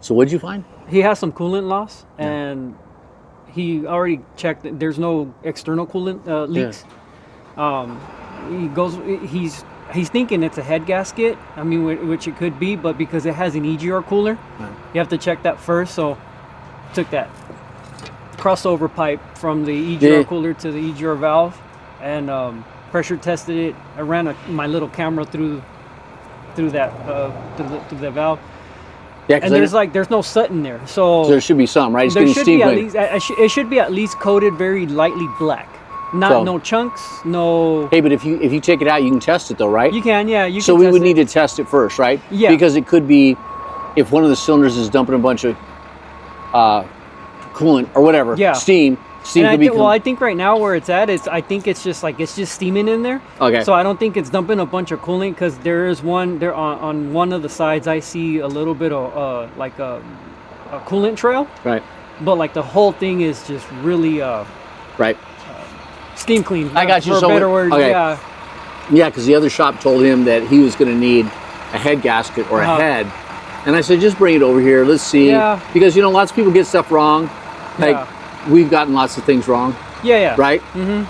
So what'd you find? He has some coolant loss, and he already checked that there's no external coolant leaks. He goes, he's thinking it's a head gasket. I mean, which it could be, but because it has an EGR cooler, you have to check that first. So took that crossover pipe from the EGR cooler to the EGR valve, and pressure tested it. I ran my little camera through that through the valve. Yeah, and there's no soot in there, so there should be some, right? It's there should be clean. it should be at least coated very lightly black, no chunks, no. Hey, but if you take it out, you can test it though, right? You can, yeah. You so can we test would need to test it first, right? Yeah. Because it could be, if one of the cylinders is dumping a bunch of coolant or whatever, steam. Well, I think right now where it's at, I think it's just steaming in there. Okay. So I don't think it's dumping a bunch of coolant, because there is one there on one of the sides. I see a little bit of like a coolant trail. Right. But like the whole thing is just really steam clean. I got you. For a better word. Okay. Yeah. Yeah, because the other shop told him that he was going to need a head gasket or a head, and I said just bring it over here. Let's see. Yeah. Because lots of people get stuff wrong. Like we've gotten lots of things wrong. Yeah. Right. Mm-hmm.